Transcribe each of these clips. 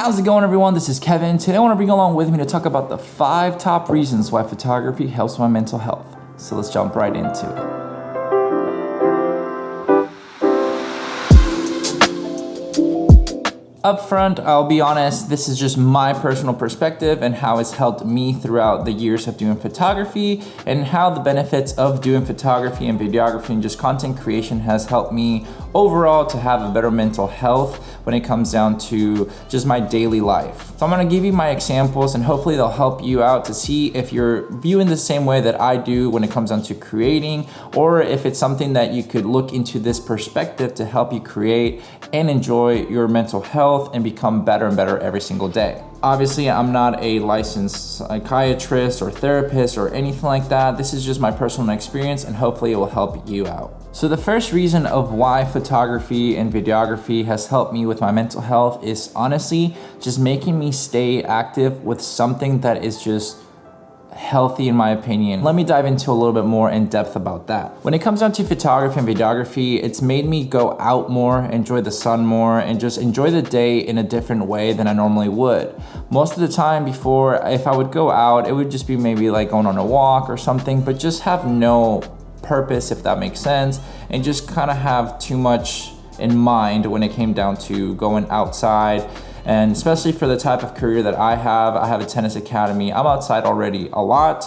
How's it going, everyone? This is Kevin. Today I want to bring you along with me to talk about the 5 top reasons why photography helps my mental health. So let's jump right into it. Up front, I'll be honest, this is just my personal perspective and how it's helped me throughout the years of doing photography and how the benefits of doing photography and videography and just content creation has helped me overall to have a better mental health when it comes down to just my daily life. So I'm gonna give you my examples and hopefully they'll help you out to see if you're viewing the same way that I do when it comes down to creating, or if it's something that you could look into this perspective to help you create and enjoy your mental health and become better and better every single day. Obviously, I'm not a licensed psychiatrist or therapist or anything like that. This is just my personal experience and hopefully it will help you out. So the first reason of why photography and videography has helped me with my mental health is honestly just making me stay active with something that is just healthy in my opinion. Let me dive into a little bit more in depth about that. When it comes down to photography and videography, it's made me go out more, enjoy the sun more, and just enjoy the day in a different way than I normally would. Most of the time before, if I would go out, it would just be maybe like going on a walk or something, but just have no purpose, if that makes sense, and just kind of have too much in mind when it came down to going outside. And especially for the type of career that I have a tennis academy. I'm outside already a lot.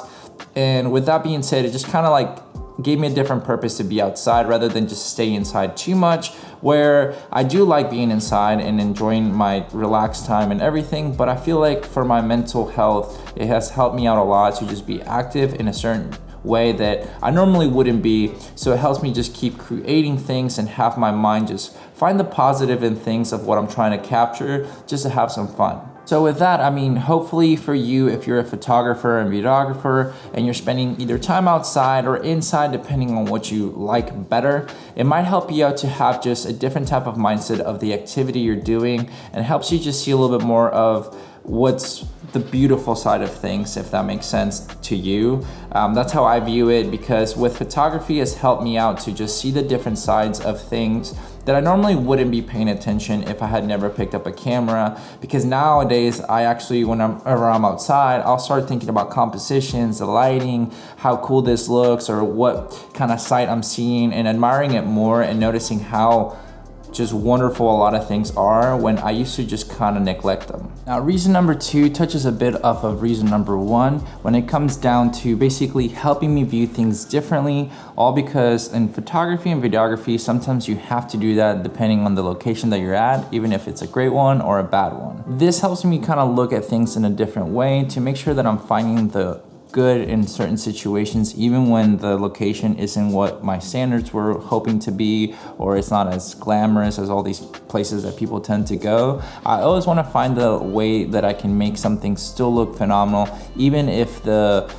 And with that being said, it just kind of like gave me a different purpose to be outside rather than just stay inside too much, where I do like being inside and enjoying my relaxed time and everything. But I feel like for my mental health, it has helped me out a lot to just be active in a certain way that I normally wouldn't be. So it helps me just keep creating things and have my mind just find the positive in things of what I'm trying to capture, just to have some fun. So with that, I mean, hopefully for you, if you're a photographer and videographer and you're spending either time outside or inside, depending on what you like better, it might help you out to have just a different type of mindset of the activity you're doing, and it helps you just see a little bit more of what's the beautiful side of things, if that makes sense to you. That's how I view it, because with photography has helped me out to just see the different sides of things that I normally wouldn't be paying attention if I had never picked up a camera. Because nowadays, I actually, whenever I'm outside, I'll start thinking about compositions, the lighting, how cool this looks, or what kind of sight I'm seeing, and admiring it more and noticing how just wonderful a lot of things are when I used to just kind of neglect them. Now, reason number 2 touches a bit off of reason number 1 when it comes down to basically helping me view things differently, all because in photography and videography, sometimes you have to do that depending on the location that you're at, even if it's a great one or a bad one. This helps me kind of look at things in a different way to make sure that I'm finding the good in certain situations, even when the location isn't what my standards were hoping to be, or it's not as glamorous as all these places that people tend to go. I always want to find the way that I can make something still look phenomenal, even if the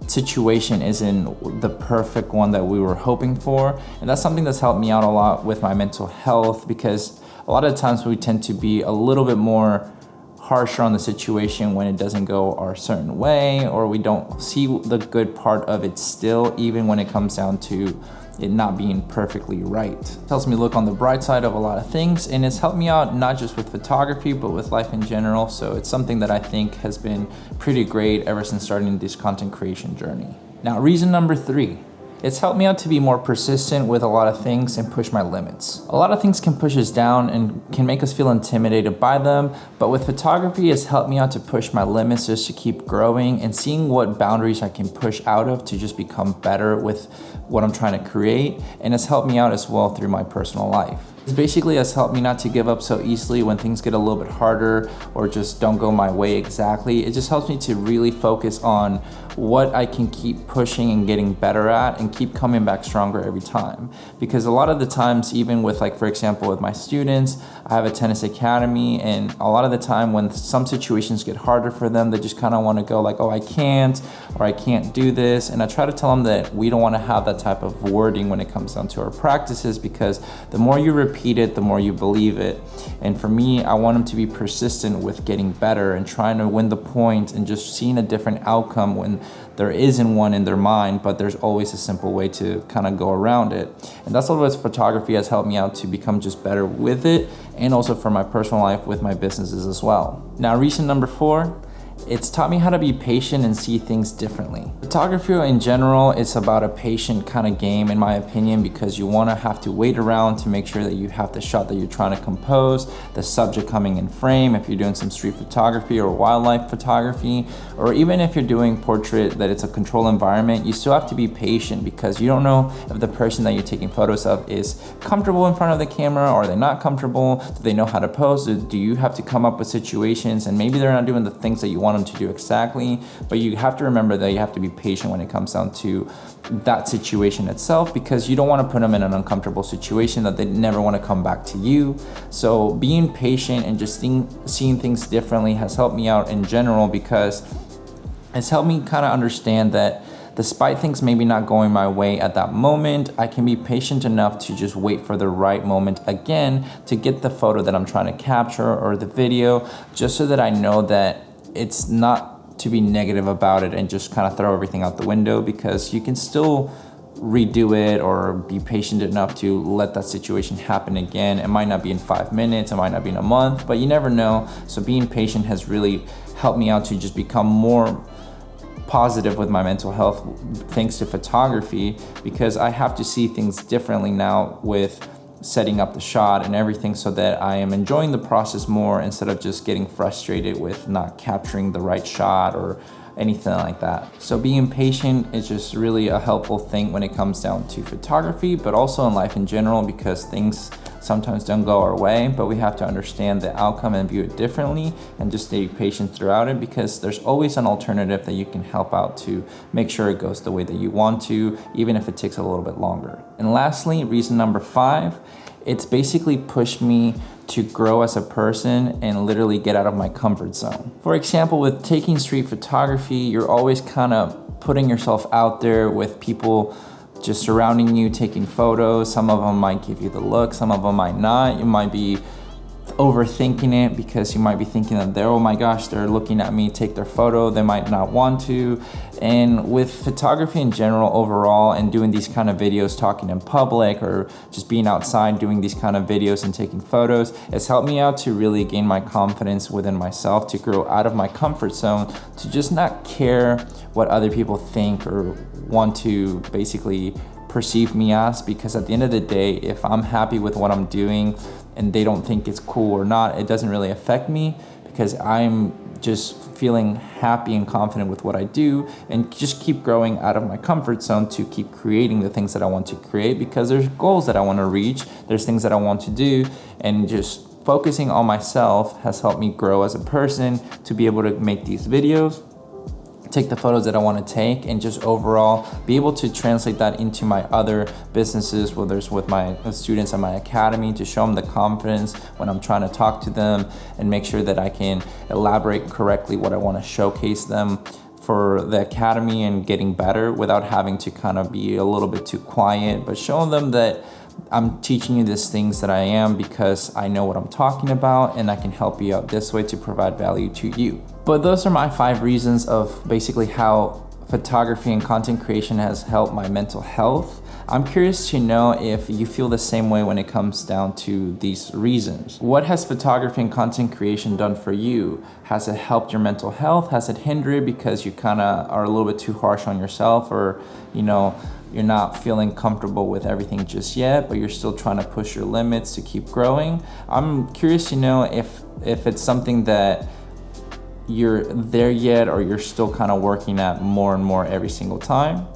situation isn't the perfect one that we were hoping for. And that's something that's helped me out a lot with my mental health, because a lot of times we tend to be a little bit more harsher on the situation when it doesn't go our certain way, or we don't see the good part of it still, even when it comes down to it not being perfectly right. It helps me look on the bright side of a lot of things, and it's helped me out not just with photography, but with life in general. So it's something that I think has been pretty great ever since starting this content creation journey. Now, reason number 3. It's helped me out to be more persistent with a lot of things and push my limits. A lot of things can push us down and can make us feel intimidated by them, but with photography, it's helped me out to push my limits just to keep growing and seeing what boundaries I can push out of to just become better with what I'm trying to create. And it's helped me out as well through my personal life. It basically has helped me not to give up so easily when things get a little bit harder or just don't go my way exactly. It just helps me to really focus on what I can keep pushing and getting better at and keep coming back stronger every time. Because a lot of the times, even with, like, for example, with my students, I have a tennis academy, and a lot of the time when some situations get harder for them, they just kind of want to go like, oh, I can't, or I can't do this. And I try to tell them that we don't want to have that type of wording when it comes down to our practices, because the more you repeat it, the more you believe it. And for me, I want them to be persistent with getting better and trying to win the point and just seeing a different outcome when there isn't one in their mind, but there's always a simple way to kind of go around it. And that's what photography has helped me out to become just better with it, and also for my personal life with my businesses as well. Now, reason number 4, it's taught me how to be patient and see things differently. Photography in general is about a patient kind of game, in my opinion, because you want to have to wait around to make sure that you have the shot that you're trying to compose, the subject coming in frame, if you're doing some street photography or wildlife photography, or even if you're doing portrait that it's a controlled environment, you still have to be patient because you don't know if the person that you're taking photos of is comfortable in front of the camera, or are they not comfortable, do they know how to pose, do you have to come up with situations, and maybe they're not doing the things that you want them to do exactly, but you have to remember that you have to be patient when it comes down to that situation itself, because you don't want to put them in an uncomfortable situation that they never want to come back to you. So being patient and just seeing things differently has helped me out in general, because it's helped me kind of understand that despite things maybe not going my way at that moment, I can be patient enough to just wait for the right moment again to get the photo that I'm trying to capture or the video, just so that I know that it's not to be negative about it and just kind of throw everything out the window, because you can still redo it or be patient enough to let that situation happen again. It might not be in 5 minutes, it might not be in a month, but you never know. So being patient has really helped me out to just become more positive with my mental health thanks to photography, because I have to see things differently now with setting up the shot and everything, so that I am enjoying the process more instead of just getting frustrated with not capturing the right shot or anything like that. So being patient is just really a helpful thing when it comes down to photography, but also in life in general, because things sometimes don't go our way, but we have to understand the outcome and view it differently and just stay patient throughout it, because there's always an alternative that you can help out to make sure it goes the way that you want to, even if it takes a little bit longer. And lastly, reason number 5, it's basically pushed me to grow as a person and literally get out of my comfort zone. For example, with taking street photography, you're always kind of putting yourself out there with people just surrounding you, taking photos. Some of them might give you the look, some of them might not. You might be overthinking it because you might be thinking that oh my gosh, they're looking at me take their photo, they might not want to. And with photography in general overall, and doing these kind of videos, talking in public or just being outside doing these kind of videos and taking photos, it's helped me out to really gain my confidence within myself, to grow out of my comfort zone, to just not care what other people think or want to basically perceive me as, because at the end of the day, if I'm happy with what I'm doing and they don't think it's cool or not, it doesn't really affect me, because I'm just feeling happy and confident with what I do, and just keep growing out of my comfort zone to keep creating the things that I want to create, because there's goals that I want to reach, there's things that I want to do, and just focusing on myself has helped me grow as a person to be able to make these videos, take the photos that I want to take, and just overall be able to translate that into my other businesses, whether it's with my students at my academy, to show them the confidence when I'm trying to talk to them and make sure that I can elaborate correctly what I want to showcase them for the academy and getting better without having to kind of be a little bit too quiet, but showing them that I'm teaching you these things that I am because I know what I'm talking about, and I can help you out this way to provide value to you. But those are my 5 reasons of basically how photography and content creation has helped my mental health. I'm curious to know if you feel the same way when it comes down to these reasons. What has photography and content creation done for you? Has it helped your mental health? Has it hindered because you kind of are a little bit too harsh on yourself, or you're not feeling comfortable with everything just yet, but you're still trying to push your limits to keep growing? I'm curious to know if it's something that you're there yet, or you're still kind of working at more and more every single time.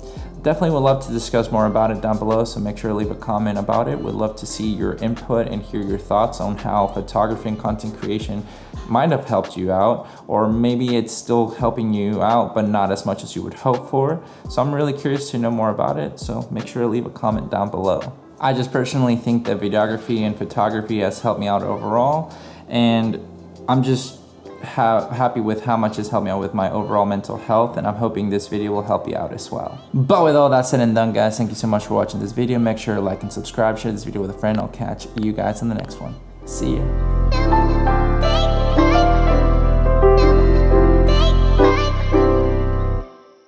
Definitely would love to discuss more about it down below, so make sure to leave a comment about it. Would love to see your input and hear your thoughts on how photography and content creation might have helped you out, or maybe it's still helping you out but not as much as you would hope for. So I'm really curious to know more about it, so make sure to leave a comment down below. I just personally think that videography and photography has helped me out overall, and I'm just happy with how much it's helped me out with my overall mental health, and I'm hoping this video will help you out as well. But with all that said and done, guys, thank you so much for watching this video. Make sure to like and subscribe, share this video with a friend. I'll catch you guys in the next one. See ya.